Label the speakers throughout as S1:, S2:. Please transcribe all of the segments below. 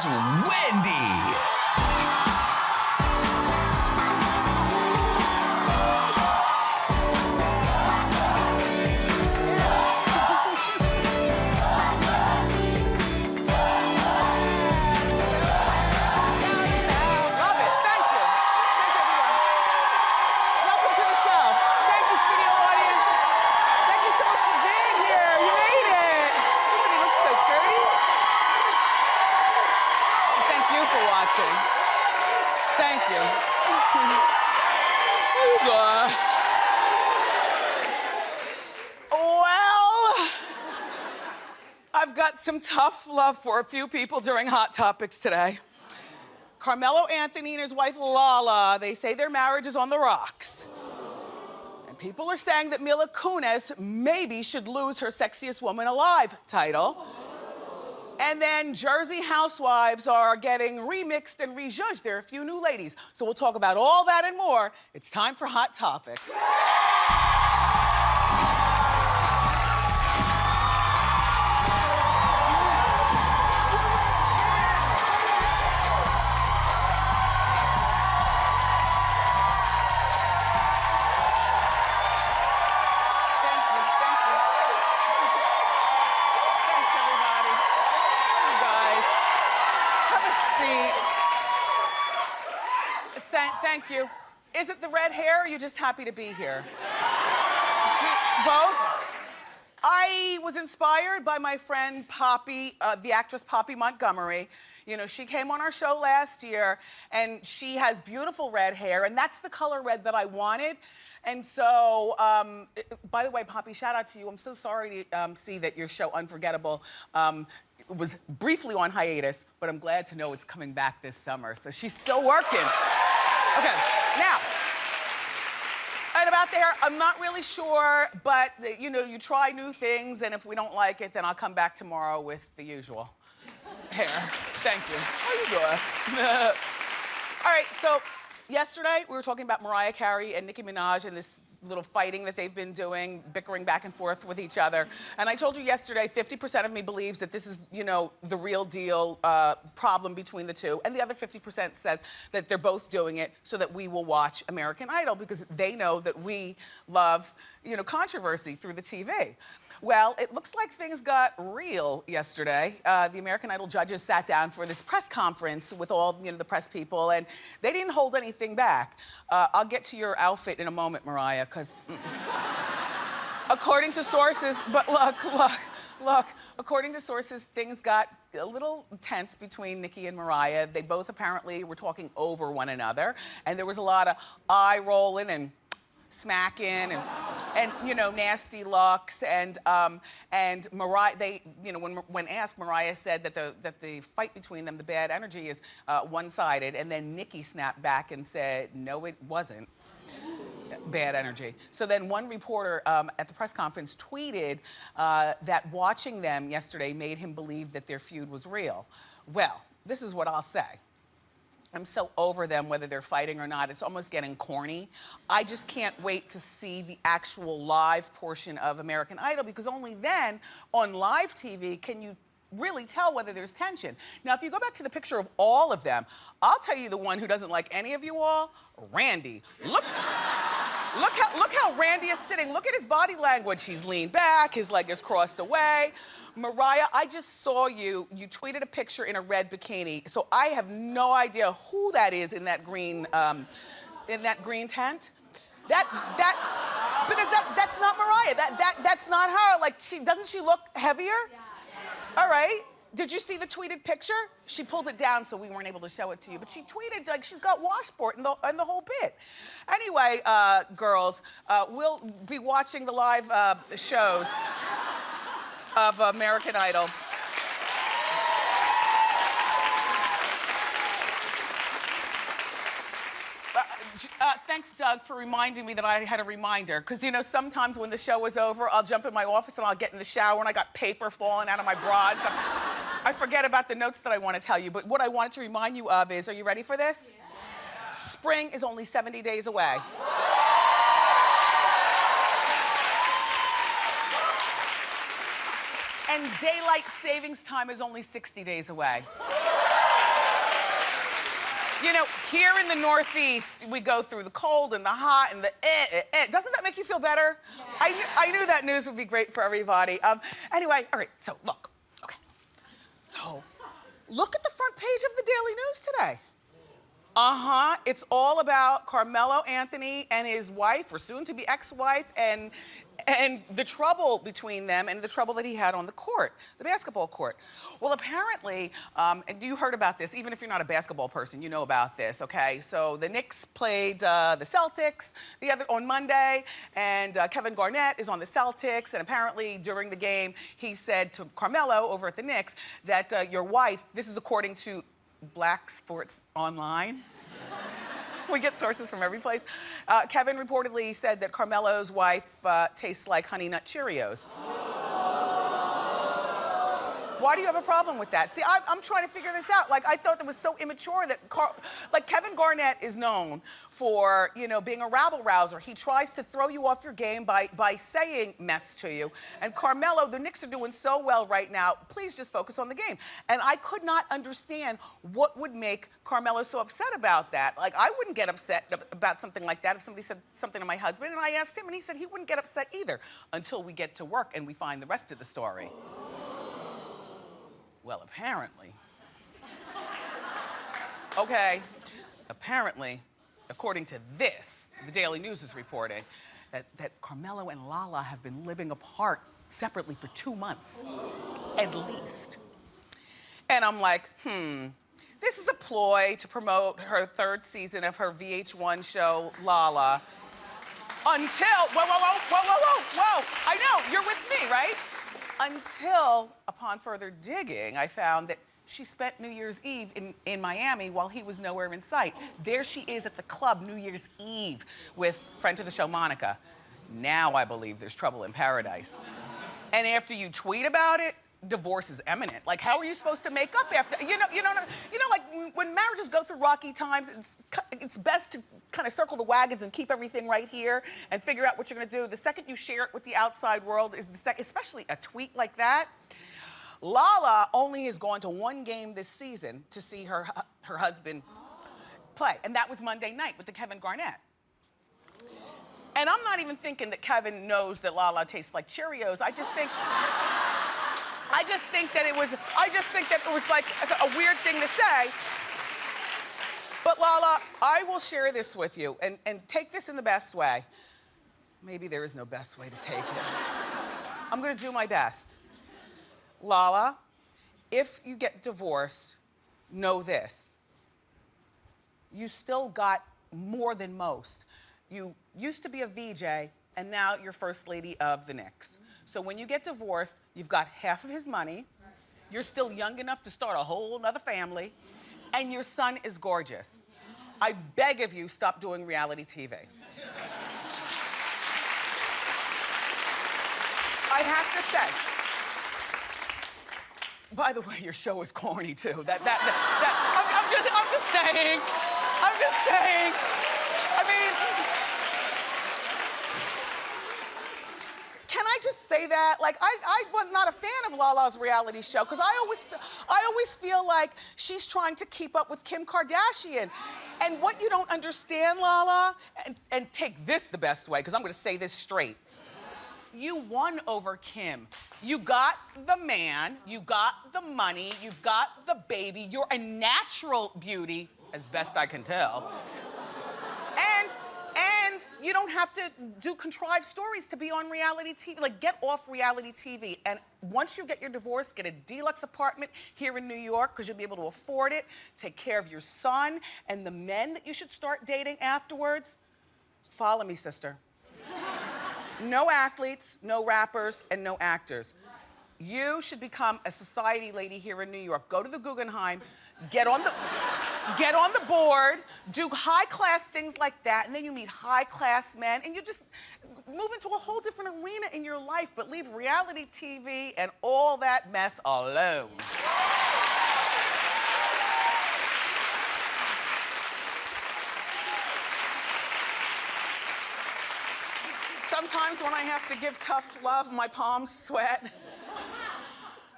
S1: Here's Wendy.
S2: Thank you. Well, I've got some tough love for a few people during Hot Topics today. Carmelo Anthony and his wife Lala, they say their marriage is on the rocks. And people are saying that Mila Kunis maybe should lose her Sexiest Woman Alive title. And then Jersey housewives are getting remixed and rejudged. There are a few new ladies. So we'll talk about all that and more. It's time for Hot Topics. Thank you. Is it the red hair or are you just happy to be here? Both? I was inspired by my friend Poppy, the actress Poppy Montgomery. You know, she came on our show last year and she has beautiful red hair and that's the color red that I wanted. And so, by the way, Poppy, shout out to you. I'm so sorry to see that your show, Unforgettable, was briefly on hiatus, but I'm glad to know it's coming back this summer. So she's still working. Okay, now, and about the hair, I'm not really sure, but you know, you try new things, and if we don't like it, then I'll come back tomorrow with the usual hair. Thank you. How you doing? All right, so yesterday we were talking about Mariah Carey and Nicki Minaj and this little fighting that they've been doing, bickering back and forth with each other. And I told you yesterday, 50% of me believes that this is, you know, the real deal problem between the two. And the other 50% says that they're both doing it so that we will watch American Idol because they know that we love, you know, controversy through the TV. Well, it looks like things got real yesterday. The American Idol judges sat down for this press conference with all, you know, the press people, and they didn't hold anything back. I'll get to your outfit in a moment, Mariah, because according to sources, but look, according to sources, things got a little tense between Nicki and Mariah. They both apparently were talking over one another, and there was a lot of eye rolling and smacking and you know, nasty looks and Mariah, they, you know, when asked, Mariah said that the fight between them, the bad energy is one-sided, and then Nicki snapped back and said no, it wasn't bad energy. So then one reporter at the press conference tweeted that watching them yesterday made him believe that their feud was real. Well, this is what I'll say. I'm so over them, whether they're fighting or not. It's almost getting corny. I just can't wait to see the actual live portion of American Idol because only then, on live TV, can you really tell whether there's tension. Now, if you go back to the picture of all of them, I'll tell you the one who doesn't like any of you all, Randy. Look how Randy is sitting. Look at his body language. He's leaned back, his leg is crossed away. Mariah, I just saw you tweeted a picture in a red bikini, so I have no idea who that is in that green tent. Because that's not Mariah. That's not her. Like, doesn't she look heavier? Yeah. All right. Did you see the tweeted picture? She pulled it down so we weren't able to show it to you, but she tweeted like she's got washboard and the whole bit. Anyway, girls, we'll be watching the live shows of American Idol. Thanks, Doug, for reminding me that I had a reminder. Because, you know, sometimes when the show is over, I'll jump in my office and I'll get in the shower and I got paper falling out of my bra and stuff. I forget about the notes that I want to tell you. But what I wanted to remind you of is, are you ready for this? Yeah. Spring is only 70 days away. And daylight savings time is only 60 days away. You know, here in the Northeast, we go through the cold and the hot and the Doesn't that make you feel better? Yeah. I knew that news would be great for everybody. Anyway, all right, so look, okay. So, look at the front page of the Daily News today. It's all about Carmelo Anthony and his wife, or soon-to-be ex-wife, and the trouble between them and the trouble that he had on the court, the basketball court. Well, apparently, and you heard about this, even if you're not a basketball person, you know about this, okay? So the Knicks played the Celtics on Monday, and Kevin Garnett is on the Celtics, and apparently during the game, he said to Carmelo over at the Knicks that your wife, this is according to Black Sports Online. We get sources from every place. Kevin reportedly said that Carmelo's wife tastes like Honey Nut Cheerios. Why do you have a problem with that? See, I'm trying to figure this out. Like, I thought that was so immature that, like, Kevin Garnett is known for, you know, being a rabble-rouser. He tries to throw you off your game by saying mess to you. And Carmelo, the Knicks are doing so well right now. Please just focus on the game. And I could not understand what would make Carmelo so upset about that. Like, I wouldn't get upset about something like that if somebody said something to my husband, and I asked him, and he said he wouldn't get upset either until we get to work and we find the rest of the story. Well, apparently. Okay, apparently, according to this, the Daily News is reporting that Carmelo and Lala have been living apart separately for 2 months, at least. And I'm like, this is a ploy to promote her 3rd season of her VH1 show, Lala. Until, whoa, I know, you're with me, right? Until, upon further digging, I found that she spent New Year's Eve in Miami while he was nowhere in sight. There she is at the club New Year's Eve with friend of the show, Monica. Now I believe there's trouble in paradise. And after you tweet about it, divorce is imminent. Like, how are you supposed to make up after, you know, like when marriages go through rocky times, it's best to kind of circle the wagons and keep everything right here and figure out what you're gonna do. The second you share it with the outside world is the second, especially a tweet like that. Lala only has gone to 1 game this season to see her husband play, and that was Monday night with the Kevin Garnett. And I'm not even thinking that Kevin knows that Lala tastes like Cheerios. I just think that it was like a weird thing to say. But Lala, I will share this with you and take this in the best way. Maybe there is no best way to take it. I'm gonna do my best. Lala, if you get divorced, know this. You still got more than most. You used to be a VJ, and now you're First Lady of the Knicks. So when you get divorced, you've got half of his money, you're still young enough to start a whole nother family, and your son is gorgeous. I beg of you, stop doing reality TV. I have to say, by the way, your show is corny too. I'm just saying. I mean, can I just say that? Like, I was not a fan of Lala's reality show because I always feel like she's trying to keep up with Kim Kardashian. And what you don't understand, Lala, and take this the best way, because I'm gonna say this straight. You won over Kim. You got the man, you got the money, you've got the baby. You're a natural beauty, as best I can tell. And you don't have to do contrived stories to be on reality TV. Like, get off reality TV. And once you get your divorce, get a deluxe apartment here in New York, because you'll be able to afford it. Take care of your son and the men that you should start dating afterwards. Follow me, sister. No athletes, no rappers, and no actors. You should become a society lady here in New York. Go to the Guggenheim, get on the board, do high-class things like that, and then you meet high-class men, and you just move into a whole different arena in your life, but leave reality TV and all that mess alone. Sometimes when I have to give tough love, my palms sweat.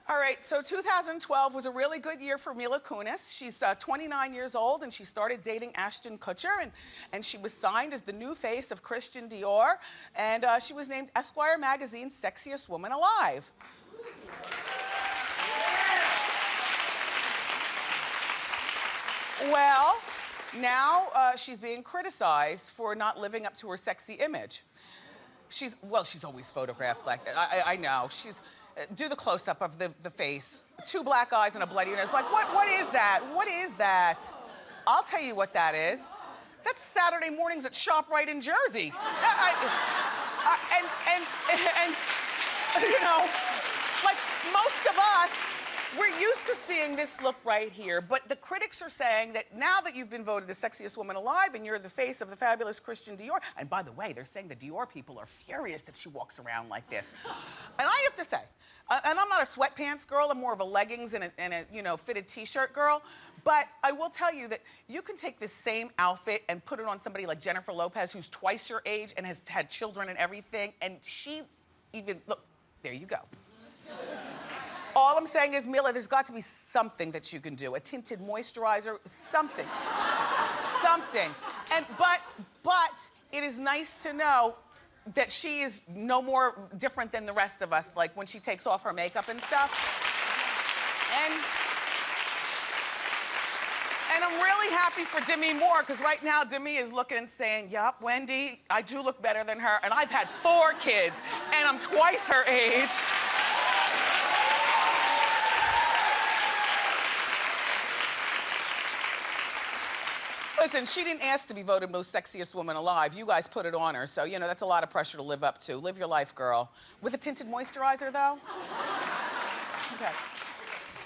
S2: All right. right, so 2012 was a really good year for Mila Kunis. She's 29 years old, and she started dating Ashton Kutcher, and she was signed as the new face of Christian Dior, and she was named Esquire magazine's sexiest woman alive. Well, now she's being criticized for not living up to her sexy image. She's always photographed like that. I know. Do the close-up of the face. 2 black eyes and a bloody nose. Like, what is that? What is that? I'll tell you what that is. That's Saturday mornings at ShopRite in Jersey. And you know, like most of us, we're used to seeing this look right here, but the critics are saying that now that you've been voted the sexiest woman alive and you're the face of the fabulous Christian Dior, and by the way, they're saying the Dior people are furious that she walks around like this. And I have to say, and I'm not a sweatpants girl, I'm more of a leggings and a fitted t-shirt girl, but I will tell you that you can take this same outfit and put it on somebody like Jennifer Lopez, who's twice your age and has had children and everything, and she even, look, there you go. All I'm saying is, Mila, there's got to be something that you can do. A tinted moisturizer, something. Something. But it is nice to know that she is no more different than the rest of us, like when she takes off her makeup and stuff. And I'm really happy for Demi Moore, because right now Demi is looking and saying, yup, Wendy, I do look better than her, and I've had 4 kids, and I'm twice her age. Listen, she didn't ask to be voted most sexiest woman alive. You guys put it on her, so, that's a lot of pressure to live up to. Live your life, girl. With a tinted moisturizer, though? Okay.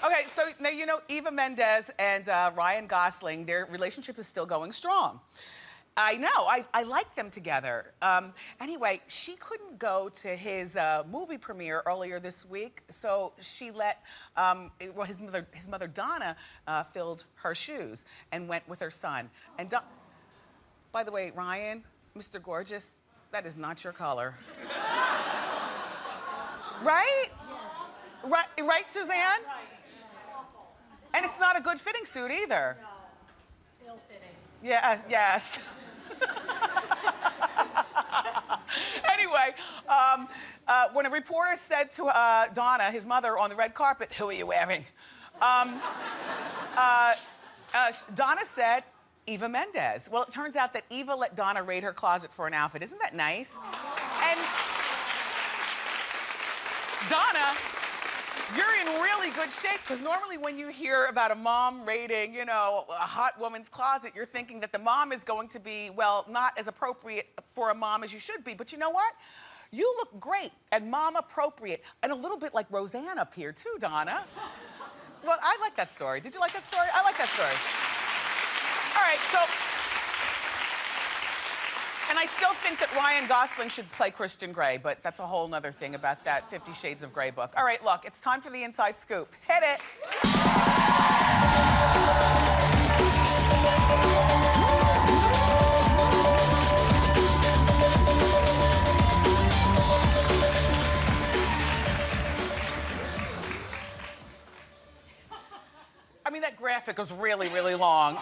S2: Okay, so now Eva Mendes and Ryan Gosling, their relationship is still going strong. I know, I like them together. Anyway, she couldn't go to his movie premiere earlier this week, so she let, his mother Donna filled her shoes and went with her son. And by the way, Ryan, Mr. Gorgeous, that is not your color. Right? Right, Suzanne? And it's not a good fitting suit either.
S1: No, ill-fitting.
S2: Yes. Anyway, when a reporter said to Donna, his mother, on the red carpet, "Who are you wearing?" Donna said, Eva Mendes. Well, it turns out that Eva let Donna raid her closet for an outfit. Isn't that nice? And Donna, you're in really good shape, because normally when you hear about a mom raiding, a hot woman's closet, you're thinking that the mom is going to be, well, not as appropriate for a mom as you should be. But you know what? You look great and mom appropriate, and a little bit like Roseanne up here too, Donna. Well, I like that story. Did you like that story? I like that story. All right, so, and I still think that Ryan Gosling should play Christian Grey, but that's a whole nother thing about that 50 Shades of Grey book. All right, look, it's time for the inside scoop. Hit it. I mean, that graphic was really, really long.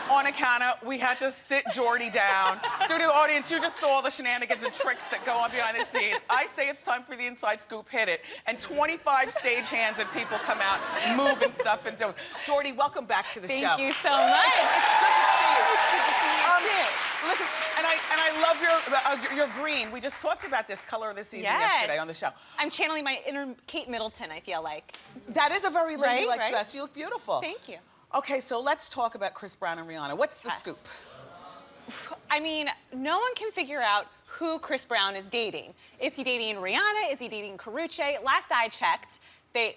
S2: On account of, we had to sit Jordy down. Studio audience, you just saw the shenanigans and tricks that go on behind the scenes. I say it's time for the inside scoop, hit it. And 25 stage hands and people come out, move and stuff and do it. Jordy, welcome back to the show.
S1: Thank you so much.
S2: It's good to see you.
S1: It's good to see you too.
S2: Listen, and I love your green. We just talked about this color of the season yesterday on the show.
S1: I'm channeling my inner Kate Middleton, I feel like.
S2: That is a very ladylike
S1: right?
S2: dress. You look beautiful.
S1: Thank you.
S2: Okay, so let's talk about Chris Brown and Rihanna. What's the scoop?
S1: I mean, no one can figure out who Chris Brown is dating. Is he dating Rihanna? Is he dating Karrueche? Last I checked,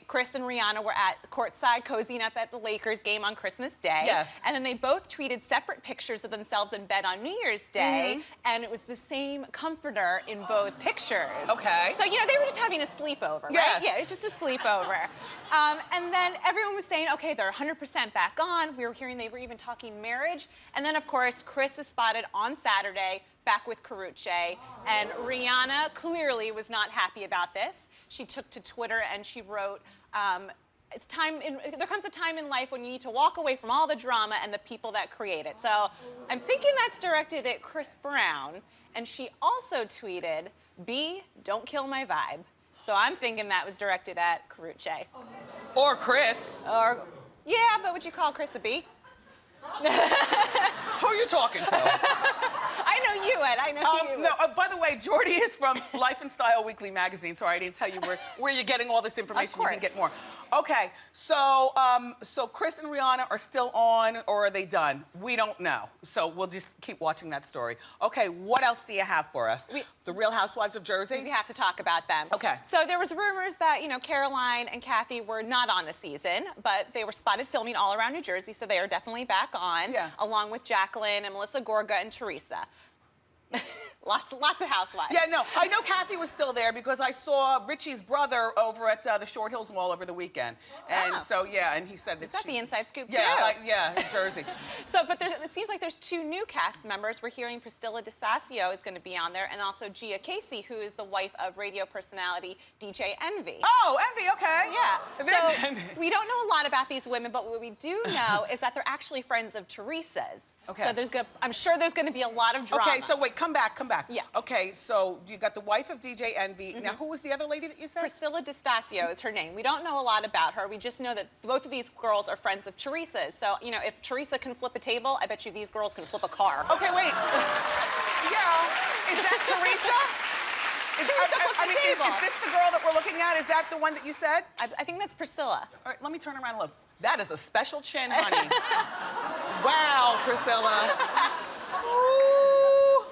S1: Chris and Rihanna were at courtside cozying up at the Lakers game on Christmas Day.
S2: Yes.
S1: And then they both tweeted separate pictures of themselves in bed on New Year's Day.
S2: Mm-hmm.
S1: And it was the same comforter in both pictures.
S2: Okay.
S1: So, they were just having a sleepover, right?
S2: Yes.
S1: Yeah, it's just a sleepover. And then everyone was saying, okay, they're 100% back on. We were hearing they were even talking marriage. And then, of course, Chris is spotted on Saturday back with Karrueche, and Rihanna clearly was not happy about this. She took to Twitter and she wrote, there comes a time in life when you need to walk away from all the drama and the people that create it. So I'm thinking that's directed at Chris Brown. And she also tweeted, B, don't kill my vibe. So I'm thinking that was directed at Karrueche.
S2: Or Chris.
S1: Or, yeah, but would you call Chris a B?
S2: Who are you talking to?
S1: I know you, Ed. I know you.
S2: No, by the way, Jordy is from Life and Style Weekly magazine. Sorry, I didn't tell you where you're getting all this information. You can get more. Okay, so Chris and Rihanna are still on, or are they done? We don't know. So we'll just keep watching that story. Okay, what else do you have for us? The Real Housewives of Jersey?
S1: We have to talk about them.
S2: Okay.
S1: So there was rumors that, Caroline and Kathy were not on the season, but they were spotted filming all around New Jersey, so they are definitely back on, along with Jacqueline and Melissa Gorga and Teresa. lots of housewives.
S2: Yeah, no, I know Kathy was still there because I saw Richie's brother over at the Short Hills Mall over the weekend. And so, yeah, and he said that
S1: That's the inside scoop, too.
S2: Yeah, in Jersey.
S1: But it seems like there's 2 new cast members. We're hearing Priscilla DeSasio is going to be on there, and also Gia Casey, who is the wife of radio personality DJ Envy.
S2: Oh, Envy, okay.
S1: Yeah. So we don't know a lot about these women, but what we do know is that they're actually friends of Teresa's.
S2: Okay.
S1: So I'm sure there's going to be a lot of drama.
S2: Okay, so wait, come back.
S1: Yeah.
S2: Okay, so you got the wife of DJ Envy. Now, who was the other lady that you said?
S1: Priscilla DeStasio is her name. We don't know a lot about her. We just know that both of these girls are friends of Teresa's. So, if Teresa can flip a table, I bet you these girls can flip a car.
S2: Okay, wait. Yeah, is that Teresa? Is this the girl that we're looking at? Is that the one that you said?
S1: I think that's Priscilla.
S2: All right, let me turn around and look. That is a special chin, honey. Wow, Priscilla. Ooh.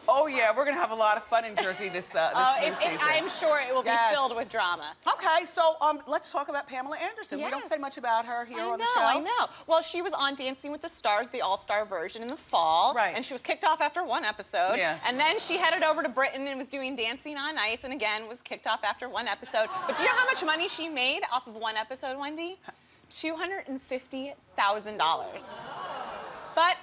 S2: Oh, yeah, we're going to have a lot of fun in Jersey this season.
S1: I'm sure it will be filled with drama.
S2: Okay, so let's talk about Pamela Anderson.
S1: Yes.
S2: We don't say much about her here on the show.
S1: I know. Well, she was on Dancing with the Stars, the all-star version in the fall.
S2: Right.
S1: And she was kicked off after 1 episode.
S2: Yeah.
S1: And then she headed over to Britain and was doing Dancing on Ice, and again was kicked off after 1 episode. But do you know how much money she made off of 1 episode, Wendy? $250,000. But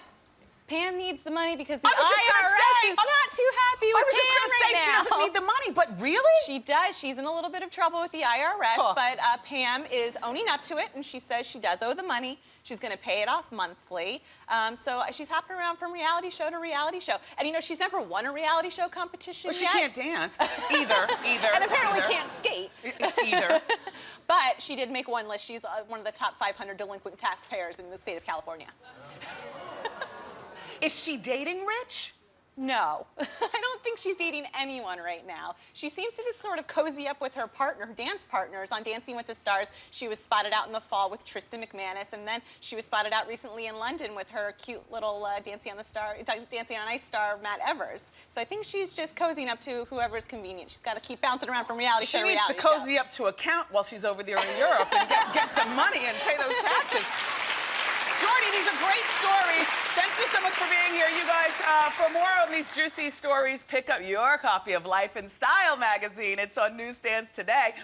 S1: Pam needs the money because the IRS is not too happy with Pam right now.
S2: I was just going to say she doesn't need the money, but really?
S1: She does. She's in a little bit of trouble with the IRS, but Pam is owning up to it, and she says she does owe the money. She's going to pay it off monthly. So she's hopping around from reality show to reality show. And, she's never won a reality show competition yet.
S2: She can't dance either.
S1: And apparently can't skate.
S2: Either.
S1: But she did make one list. She's one of the top 500 delinquent taxpayers in the state of California.
S2: Is she dating Rich?
S1: No. I don't think she's dating anyone right now. She seems to just sort of cozy up with her dance partners on Dancing with the Stars. She was spotted out in the fall with Tristan McManus, and then she was spotted out recently in London with her cute little Dancing on Ice star, Matt Evers. So I think she's just cozying up to whoever's convenient. She's got to keep bouncing around from reality show to reality show.
S2: She needs to cozy up to account while she's over there in Europe and get some money and pay those taxes. Jordy, these are great stories. Thank you so much for being here. You guys, for more of these juicy stories, pick up your copy of Life and Style magazine. It's on newsstands today.